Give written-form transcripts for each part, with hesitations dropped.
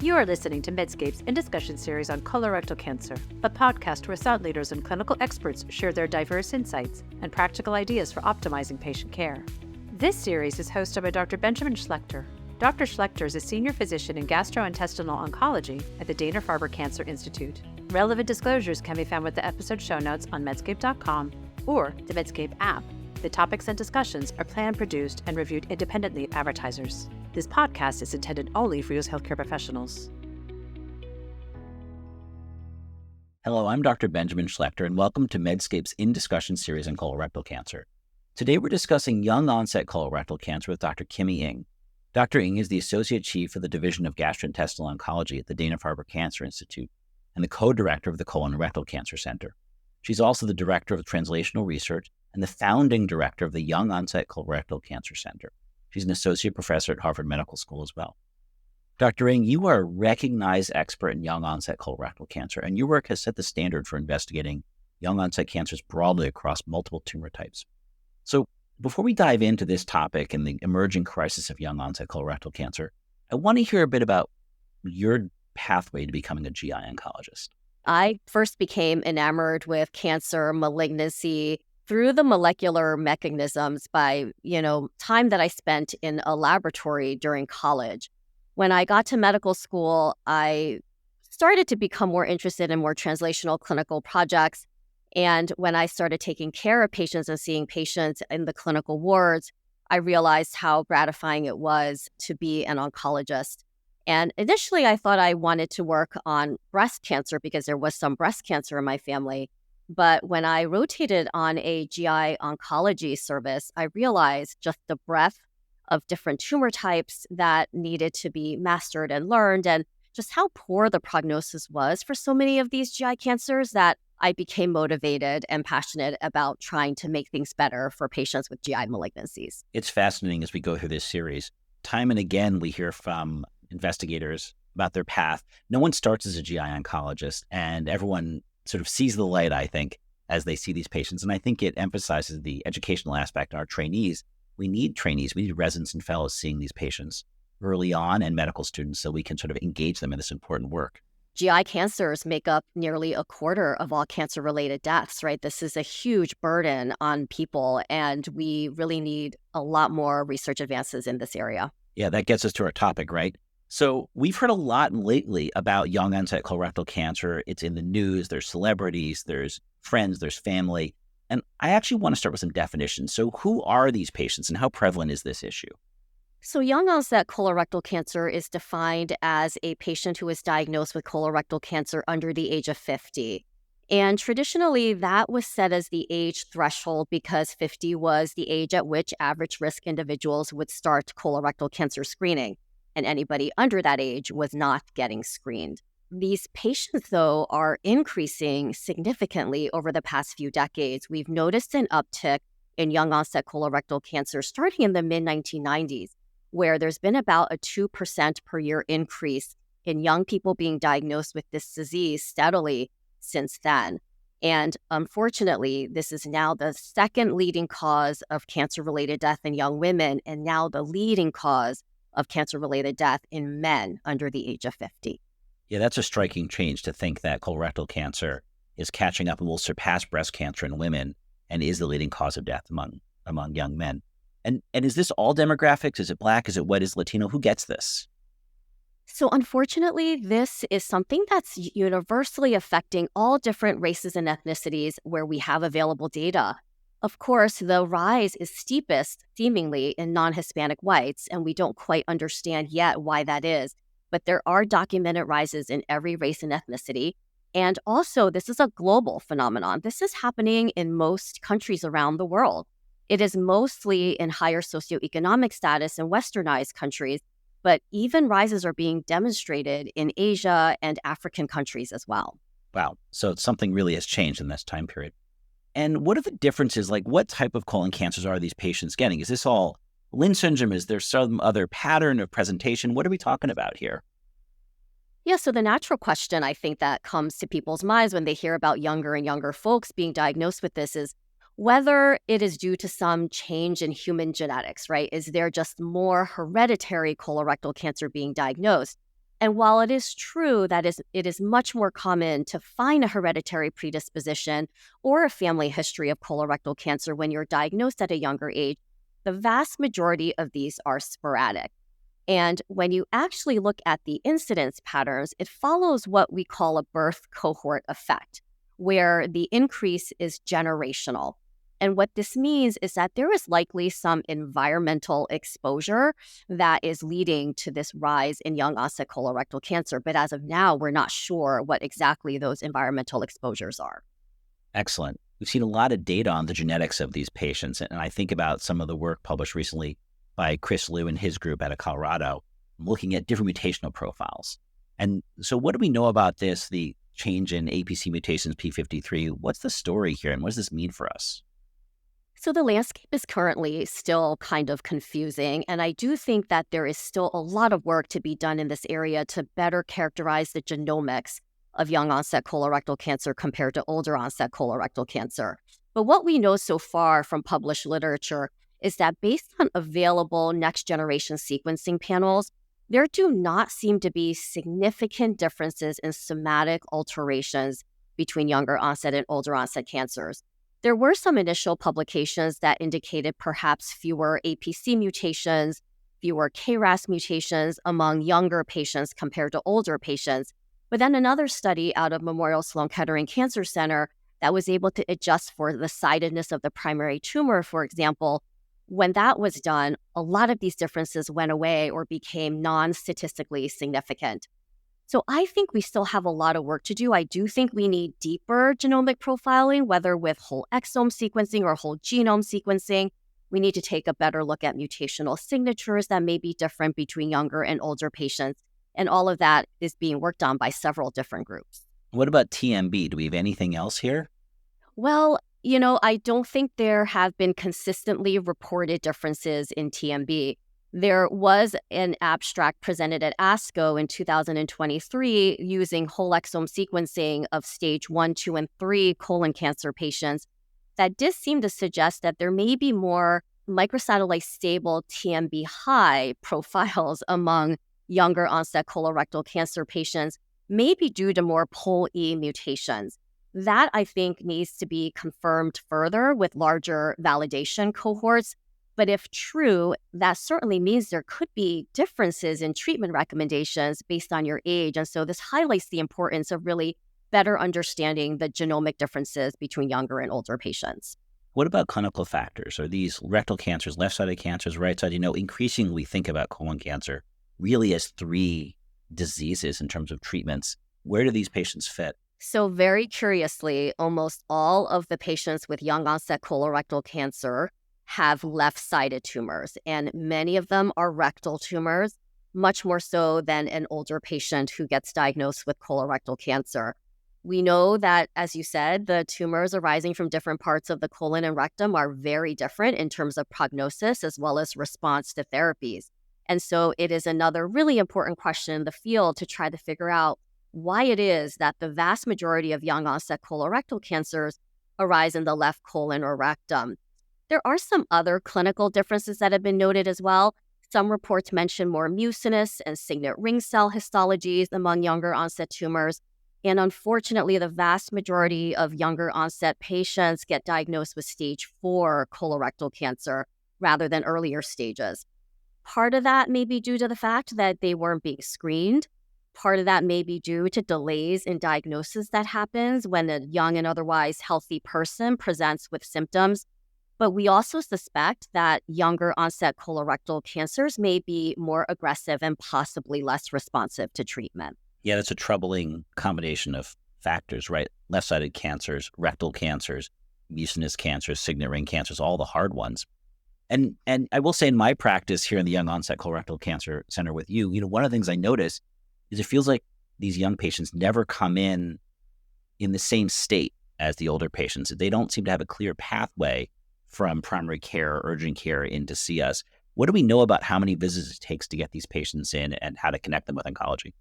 You are listening to Medscape's In Discussion series on colorectal cancer, a podcast where thought leaders and clinical experts share their diverse insights and practical ideas for optimizing patient care. This series is hosted by Dr. Benjamin Schlechter. Dr. Schlechter is a senior physician in gastrointestinal oncology at the Dana-Farber Cancer Institute. Relevant disclosures can be found with the episode show notes on medscape.com or the Medscape app. The topics and discussions are planned, produced, and reviewed independently of advertisers. This podcast is intended only for U.S. healthcare professionals. Hello, I'm Dr. Benjamin Schlechter, and welcome to Medscape's In Discussion series on colorectal cancer. Today, we're discussing young-onset colorectal cancer with Dr. Kimmie Ng. Dr. Ng is the Associate Chief of the Division of Gastrointestinal Oncology at the Dana-Farber Cancer Institute and the co-director of the Colon and Rectal Cancer Center. She's also the Director of Translational Research and the founding director of the Young-Onset Colorectal Cancer Center. She's an associate professor at Harvard Medical School as well. Dr. Ng, you are a recognized expert in young-onset colorectal cancer, and your work has set the standard for investigating young-onset cancers broadly across multiple tumor types. So before we dive into this topic and the emerging crisis of young-onset colorectal cancer, I want to hear a bit about your pathway to becoming a GI oncologist. I first became enamored with cancer, malignancy, through the molecular mechanisms by, time that I spent in a laboratory during college. When I got to medical school, I started to become more interested in more translational clinical projects. And when I started taking care of patients and seeing patients in the clinical wards, I realized how gratifying it was to be an oncologist. And initially, I thought I wanted to work on breast cancer because there was some breast cancer in my family. But when I rotated on a GI oncology service, I realized just the breadth of different tumor types that needed to be mastered and learned, and just how poor the prognosis was for so many of these GI cancers that I became motivated and passionate about trying to make things better for patients with GI malignancies. It's fascinating as we go through this series. Time and again, we hear from investigators about their path. No one starts as a GI oncologist, and everyone sort of sees the light, I think, as they see these patients. And I think it emphasizes the educational aspect in our trainees. We need trainees, we need residents and fellows seeing these patients early on and medical students so we can sort of engage them in this important work. GI cancers make up nearly a quarter of all cancer-related deaths, right? This is a huge burden on people, and we really need a lot more research advances in this area. Yeah, that gets us to our topic, right? So we've heard a lot lately about young-onset colorectal cancer. It's in the news, there's celebrities, there's friends, there's family. And I actually want to start with some definitions. So who are these patients and how prevalent is this issue? So young-onset colorectal cancer is defined as a patient who is diagnosed with colorectal cancer under the age of 50. And traditionally, that was set as the age threshold because 50 was the age at which average risk individuals would start colorectal cancer screening, and anybody under that age was not getting screened. These patients, though, are increasing significantly over the past few decades. We've noticed an uptick in young-onset colorectal cancer starting in the mid-1990s, where there's been about a 2% per year increase in young people being diagnosed with this disease steadily since then. And unfortunately, this is now the second leading cause of cancer-related death in young women, and now the leading cause of cancer-related death in men under the age of 50. Yeah, that's a striking change to think that colorectal cancer is catching up and will surpass breast cancer in women and is the leading cause of death among young men. And is this all demographics? Is it Black? Is it white? Is it Latino? Who gets this? So unfortunately, this is something that's universally affecting all different races and ethnicities where we have available data. Of course, the rise is steepest, seemingly, in non-Hispanic whites, and we don't quite understand yet why that is. But there are documented rises in every race and ethnicity. And also, this is a global phenomenon. This is happening in most countries around the world. It is mostly in higher socioeconomic status in westernized countries, but even rises are being demonstrated in Asia and African countries as well. Wow. So something really has changed in this time period. And what are the differences? Like, what type of colon cancers are these patients getting? Is this all Lynch syndrome? Is there some other pattern of presentation? What are we talking about here? Yeah, so the natural question I think that comes to people's minds when they hear about younger and younger folks being diagnosed with this is whether it is due to some change in human genetics, right? Is there just more hereditary colorectal cancer being diagnosed? And while it is true that it is much more common to find a hereditary predisposition or a family history of colorectal cancer when you're diagnosed at a younger age, the vast majority of these are sporadic. And when you actually look at the incidence patterns, it follows what we call a birth cohort effect, where the increase is generational. And what this means is that there is likely some environmental exposure that is leading to this rise in young onset colorectal cancer. But as of now, we're not sure what exactly those environmental exposures are. Excellent. We've seen a lot of data on the genetics of these patients. And I think about some of the work published recently by Chris Liu and his group out of Colorado, looking at different mutational profiles. And so what do we know about this, the change in APC mutations P53? What's the story here and what does this mean for us? So the landscape is currently still kind of confusing, and I do think that there is still a lot of work to be done in this area to better characterize the genomics of young onset colorectal cancer compared to older onset colorectal cancer. But what we know so far from published literature is that based on available next generation sequencing panels, there do not seem to be significant differences in somatic alterations between younger onset and older onset cancers. There were some initial publications that indicated perhaps fewer APC mutations, fewer KRAS mutations among younger patients compared to older patients. But then another study out of Memorial Sloan Kettering Cancer Center that was able to adjust for the sidedness of the primary tumor, for example, when that was done, a lot of these differences went away or became non-statistically significant. So I think we still have a lot of work to do. I do think we need deeper genomic profiling, whether with whole exome sequencing or whole genome sequencing. We need to take a better look at mutational signatures that may be different between younger and older patients. And all of that is being worked on by several different groups. What about TMB? Do we have anything else here? Well, I don't think there have been consistently reported differences in TMB. There was an abstract presented at ASCO in 2023 using whole exome sequencing of stage 1, 2, and 3 colon cancer patients that did seem to suggest that there may be more microsatellite stable TMB high profiles among younger onset colorectal cancer patients, maybe due to more POL-E mutations. That, I think, needs to be confirmed further with larger validation cohorts. But if true, that certainly means there could be differences in treatment recommendations based on your age. And so this highlights the importance of really better understanding the genomic differences between younger and older patients. What about clinical factors? Are these rectal cancers, left-sided cancers, right-sided? Increasingly we think about colon cancer really as three diseases in terms of treatments. Where do these patients fit? So very curiously, almost all of the patients with young onset colorectal cancer have left-sided tumors, and many of them are rectal tumors, much more so than an older patient who gets diagnosed with colorectal cancer. We know that, as you said, the tumors arising from different parts of the colon and rectum are very different in terms of prognosis as well as response to therapies. And so it is another really important question in the field to try to figure out why it is that the vast majority of young onset colorectal cancers arise in the left colon or rectum. There are some other clinical differences that have been noted as well. Some reports mention more mucinous and signet ring cell histologies among younger onset tumors. And unfortunately, the vast majority of younger onset patients get diagnosed with stage 4 colorectal cancer rather than earlier stages. Part of that may be due to the fact that they weren't being screened. Part of that may be due to delays in diagnosis that happens when a young and otherwise healthy person presents with symptoms. But we also suspect that younger onset colorectal cancers may be more aggressive and possibly less responsive to treatment. Yeah, that's a troubling combination of factors, right? Left-sided cancers, rectal cancers, mucinous cancers, signet ring cancers, all the hard ones. And I will say in my practice here in the Young Onset Colorectal Cancer Center with you, one of the things I notice is it feels like these young patients never come in the same state as the older patients. They don't seem to have a clear pathway from primary care or urgent care in to see us. What do we know about how many visits it takes to get these patients in and how to connect them with oncology?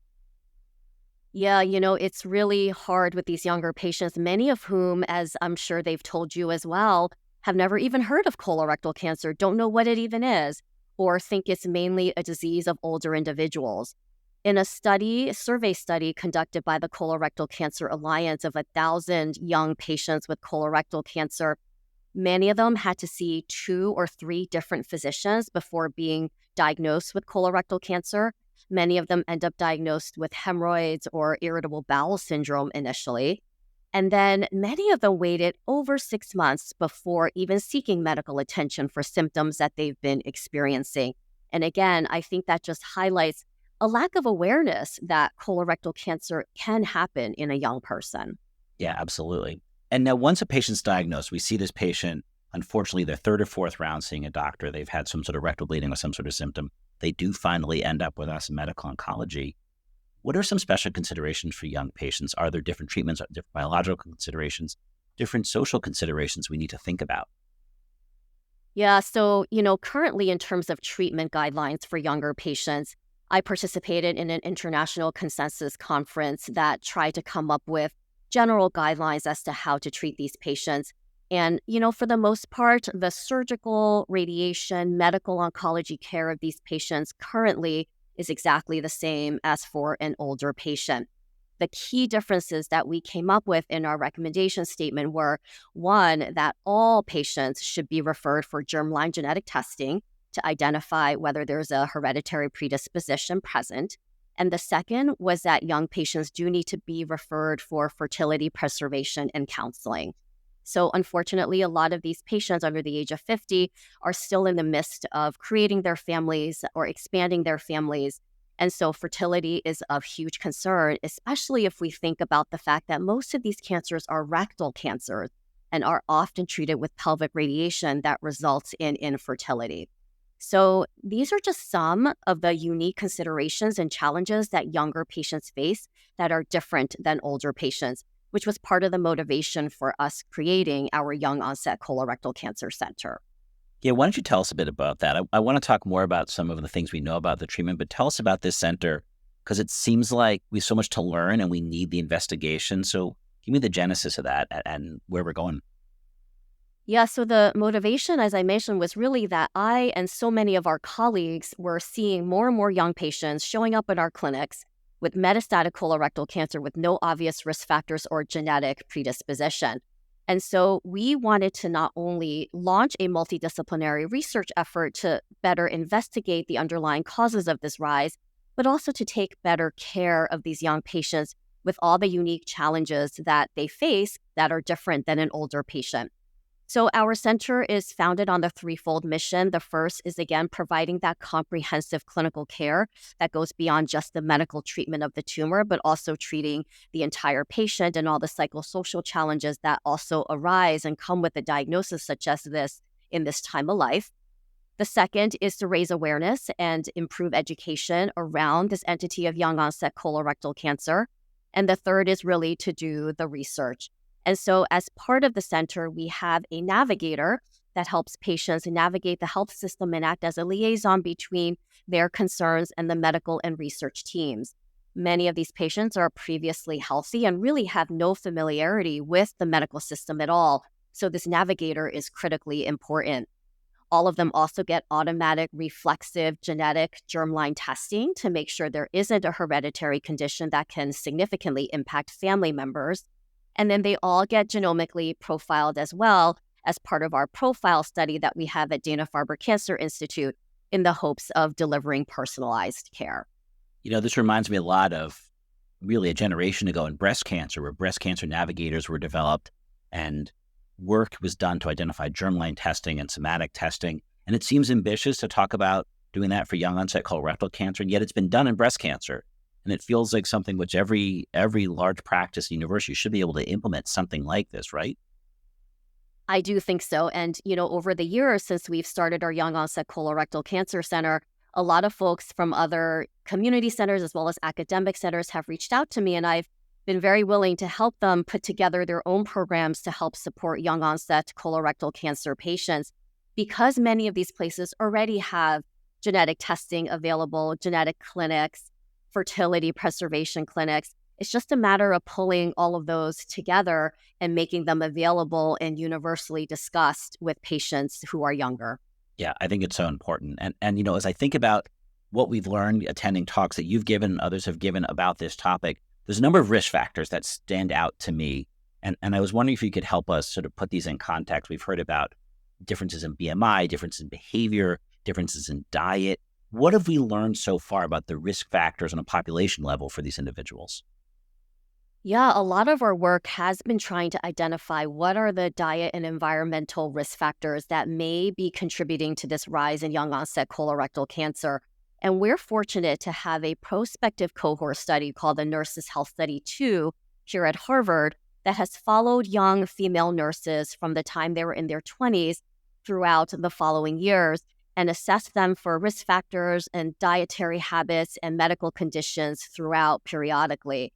Yeah, it's really hard with these younger patients, many of whom, as I'm sure they've told you as well, have never even heard of colorectal cancer, don't know what it even is, or think it's mainly a disease of older individuals. In a survey study conducted by the Colorectal Cancer Alliance of 1,000 young patients with colorectal cancer, many of them had to see 2 or 3 different physicians before being diagnosed with colorectal cancer. Many of them end up diagnosed with hemorrhoids or irritable bowel syndrome initially. And then many of them waited over 6 months before even seeking medical attention for symptoms that they've been experiencing. And again, I think that just highlights a lack of awareness that colorectal cancer can happen in a young person. Yeah, absolutely. And now once a patient's diagnosed, we see this patient, unfortunately, their third or fourth round seeing a doctor, they've had some sort of rectal bleeding or some sort of symptom. They do finally end up with us in medical oncology. What are some special considerations for young patients? Are there different treatments, different biological considerations, different social considerations we need to think about? Yeah, so, currently in terms of treatment guidelines for younger patients, I participated in an international consensus conference that tried to come up with general guidelines as to how to treat these patients. And, for the most part, the surgical, radiation, medical oncology care of these patients currently is exactly the same as for an older patient. The key differences that we came up with in our recommendation statement were, one, that all patients should be referred for germline genetic testing to identify whether there's a hereditary predisposition present. And the second was that young patients do need to be referred for fertility preservation and counseling. So unfortunately, a lot of these patients under the age of 50 are still in the midst of creating their families or expanding their families. And so fertility is of huge concern, especially if we think about the fact that most of these cancers are rectal cancers and are often treated with pelvic radiation that results in infertility. So these are just some of the unique considerations and challenges that younger patients face that are different than older patients, which was part of the motivation for us creating our Young-Onset Colorectal Cancer Center. Yeah, why don't you tell us a bit about that? I want to talk more about some of the things we know about the treatment, but tell us about this center because it seems like we have so much to learn and we need the investigation. So give me the genesis of that and where we're going. Yeah, so the motivation, as I mentioned, was really that I and so many of our colleagues were seeing more and more young patients showing up in our clinics with metastatic colorectal cancer with no obvious risk factors or genetic predisposition. And so we wanted to not only launch a multidisciplinary research effort to better investigate the underlying causes of this rise, but also to take better care of these young patients with all the unique challenges that they face that are different than an older patient. So our center is founded on the threefold mission. The first is, again, providing that comprehensive clinical care that goes beyond just the medical treatment of the tumor, but also treating the entire patient and all the psychosocial challenges that also arise and come with a diagnosis such as this in this time of life. The second is to raise awareness and improve education around this entity of young-onset colorectal cancer. And the third is really to do the research. And so as part of the center, we have a navigator that helps patients navigate the health system and act as a liaison between their concerns and the medical and research teams. Many of these patients are previously healthy and really have no familiarity with the medical system at all. So this navigator is critically important. All of them also get automatic reflexive genetic germline testing to make sure there isn't a hereditary condition that can significantly impact family members. And then they all get genomically profiled as well as part of our profile study that we have at Dana-Farber Cancer Institute in the hopes of delivering personalized care. This reminds me a lot of really a generation ago in breast cancer, where breast cancer navigators were developed and work was done to identify germline testing and somatic testing. And it seems ambitious to talk about doing that for young onset colorectal cancer, and yet it's been done in breast cancer. And it feels like something which every large practice university should be able to implement something like this, right? I do think so. And, over the years since we've started our Young Onset Colorectal Cancer Center, a lot of folks from other community centers as well as academic centers have reached out to me, and I've been very willing to help them put together their own programs to help support young onset colorectal cancer patients, because many of these places already have genetic testing available, genetic clinics, fertility preservation clinics. It's just a matter of pulling all of those together and making them available and universally discussed with patients who are younger. Yeah, I think it's so important. And as I think about what we've learned attending talks that you've given and others have given about this topic, there's a number of risk factors that stand out to me. And I was wondering if you could help us sort of put these in context. We've heard about differences in BMI, differences in behavior, differences in diet. What have we learned so far about the risk factors on a population level for these individuals? Yeah, a lot of our work has been trying to identify what are the diet and environmental risk factors that may be contributing to this rise in young onset colorectal cancer. And we're fortunate to have a prospective cohort study called the Nurses Health Study 2 here at Harvard that has followed young female nurses from the time they were in their 20s throughout the following years and assessed them for risk factors and dietary habits and medical conditions throughout periodically.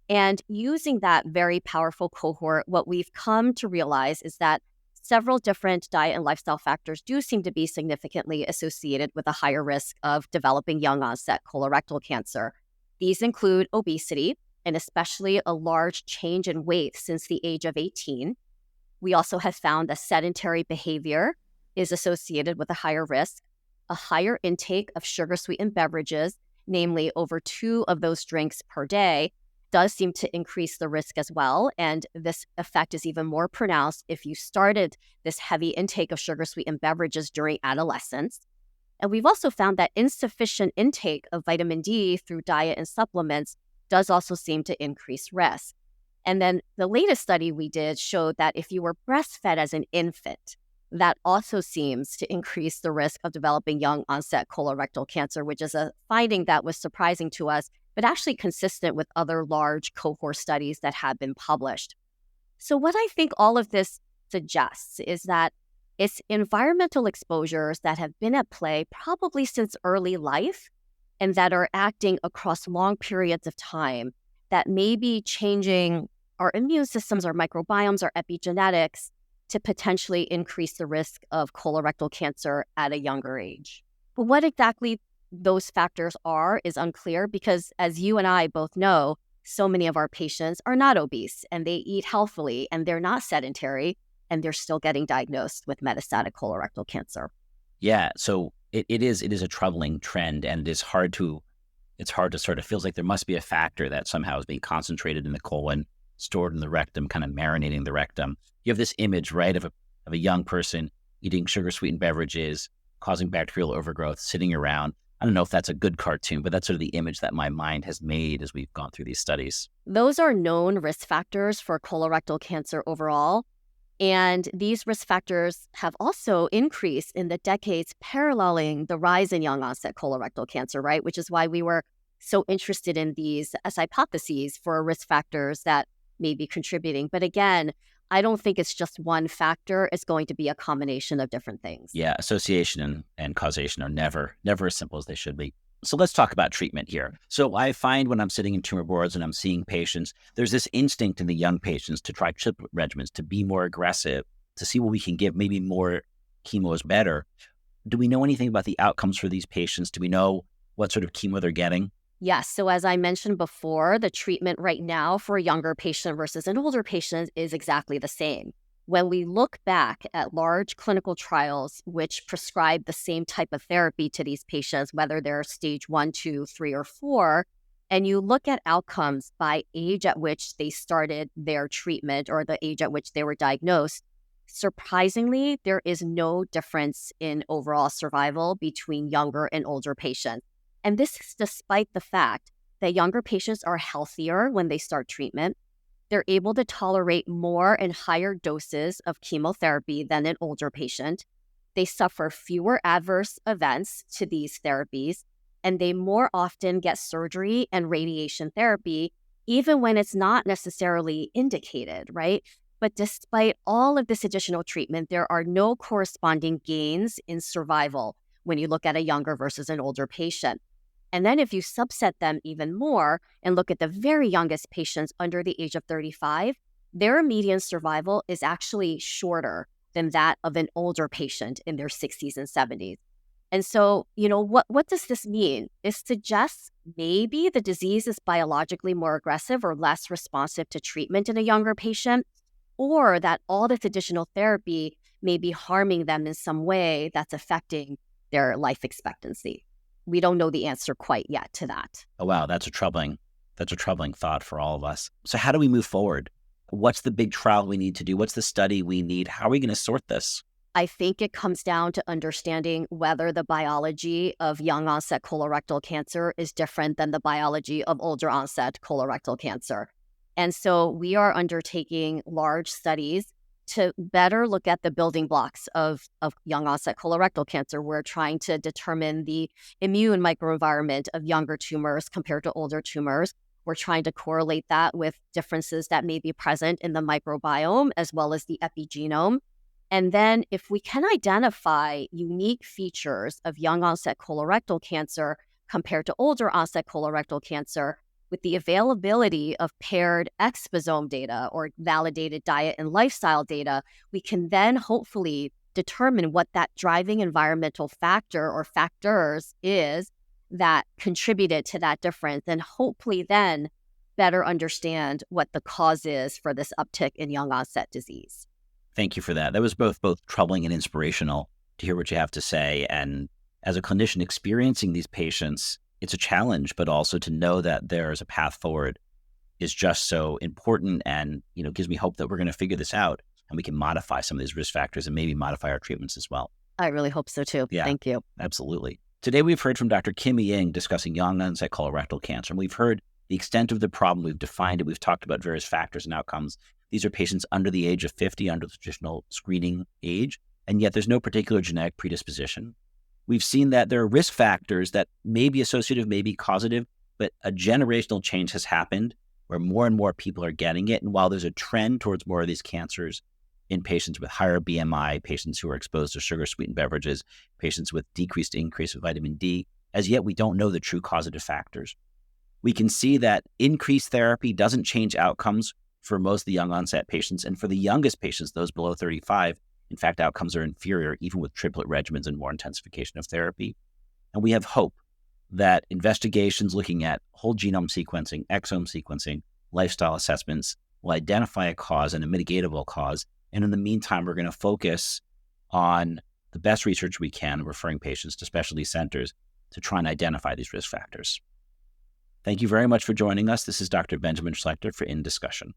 And using that very powerful cohort, what we've come to realize is that several different diet and lifestyle factors do seem to be significantly associated with a higher risk of developing young onset colorectal cancer. These include obesity, and especially a large change in weight since the age of 18. We also have found that sedentary behavior is associated with a higher risk, a higher intake of sugar-sweetened beverages, namely over 2 of those drinks per day, does seem to increase the risk as well. And this effect is even more pronounced if you started this heavy intake of sugar-sweetened beverages during adolescence. And we've also found that insufficient intake of vitamin D through diet and supplements does also seem to increase risk. And then the latest study we did showed that if you were breastfed as an infant, that also seems to increase the risk of developing young onset colorectal cancer, which is a finding that was surprising to us, but actually consistent with other large cohort studies that have been published. So what I think all of this suggests is that it's environmental exposures that have been at play probably since early life and that are acting across long periods of time that may be changing our immune systems, our microbiomes, our epigenetics to potentially increase the risk of colorectal cancer at a younger age. But what exactly those factors are is unclear because, as you and I both know, so many of our patients are not obese and they eat healthily and they're not sedentary and they're still getting diagnosed with metastatic colorectal cancer. Yeah, so it is a troubling trend, and it's hard to sort of feels like there must be a factor that somehow is being concentrated in the colon, stored in the rectum, kind of marinating the rectum. You have this image, right, of a young person eating sugar-sweetened beverages, causing bacterial overgrowth, sitting around. I don't know if that's a good cartoon, but that's sort of the image that my mind has made as we've gone through these studies. Those are known risk factors for colorectal cancer overall. And these risk factors have also increased in the decades paralleling the rise in young onset colorectal cancer, right? Which is why we were so interested in these as hypotheses for risk factors that may be contributing. But again, I don't think it's just one factor. It's going to be a combination of different things. Yeah, association and causation are never as simple as they should be. So let's talk about treatment here. So I find when I'm sitting in tumor boards and I'm seeing patients, there's this instinct in the young patients to try triplet regimens, to be more aggressive, to see what we can give. Maybe more chemo is better. Do we know anything about the outcomes for these patients? Do we know what sort of chemo they're getting? Yes. So as I mentioned before, the treatment right now for a younger patient versus an older patient is exactly the same. When we look back at large clinical trials which prescribe the same type of therapy to these patients, whether they're stage 1, 2, 3, or 4, and you look at outcomes by age at which they started their treatment or the age at which they were diagnosed, surprisingly, there is no difference in overall survival between younger and older patients. And this is despite the fact that younger patients are healthier when they start treatment. They're able to tolerate more and higher doses of chemotherapy than an older patient. They suffer fewer adverse events to these therapies, and they more often get surgery and radiation therapy, even when it's not necessarily indicated, right? But despite all of this additional treatment, there are no corresponding gains in survival when you look at a younger versus an older patient. And then if you subset them even more and look at the very youngest patients under the age of 35, their median survival is actually shorter than that of an older patient in their 60s and 70s. And so, what does this mean? It suggests maybe the disease is biologically more aggressive or less responsive to treatment in a younger patient, or that all this additional therapy may be harming them in some way that's affecting their life expectancy. we don't know the answer quite yet to that. Oh, wow. That's a troubling thought for all of us. So how do we move forward? What's the big trial we need to do? What's the study we need? How are we going to sort this? I think it comes down to understanding whether the biology of young onset colorectal cancer is different than the biology of older onset colorectal cancer. And so we are undertaking large studies to better look at the building blocks of young onset colorectal cancer. We're trying to determine the immune microenvironment of younger tumors compared to older tumors. We're trying to correlate that with differences that may be present in the microbiome as well as the epigenome. And then if we can identify unique features of young onset colorectal cancer compared to older onset colorectal cancer, with the availability of paired exposome data or validated diet and lifestyle data, we can then hopefully determine what that driving environmental factor or factors is that contributed to that difference, and hopefully then better understand what the cause is for this uptick in young onset disease. Thank you for that. That was both troubling and inspirational to hear what you have to say. And as a clinician experiencing these patients, it's a challenge, but also to know that there's a path forward is just so important, and gives me hope that we're going to figure this out and we can modify some of these risk factors and maybe modify our treatments as well. I really hope so too. Yeah, thank you. Absolutely. Today we've heard from Dr. Kimmie Ng discussing young onset colorectal cancer, and we've heard the extent of the problem. We've defined it. We've talked about various factors and outcomes. These are patients under the age of 50, under the traditional screening age, and yet there's no particular genetic predisposition. We've seen that there are risk factors that may be associative, may be causative, but a generational change has happened where more and more people are getting it. And while there's a trend towards more of these cancers in patients with higher BMI, patients who are exposed to sugar-sweetened beverages, patients with increase of vitamin D, as yet we don't know the true causative factors. We can see that increased therapy doesn't change outcomes for most of the young onset patients. And for the youngest patients, those below 35, in fact, outcomes are inferior, even with triplet regimens and more intensification of therapy. And we have hope that investigations looking at whole genome sequencing, exome sequencing, lifestyle assessments will identify a cause and a mitigatable cause. And in the meantime, we're going to focus on the best research we can, referring patients to specialty centers to try and identify these risk factors. Thank you very much for joining us. This is Dr. Benjamin Schlechter for In Discussion.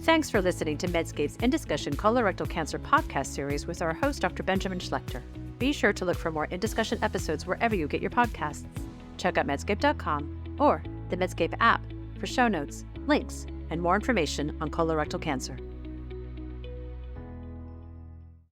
Thanks for listening to Medscape's In Discussion Colorectal Cancer podcast series with our host, Dr. Benjamin Schlechter. Be sure to look for more In Discussion episodes wherever you get your podcasts. Check out Medscape.com or the Medscape app for show notes, links, and more information on colorectal cancer.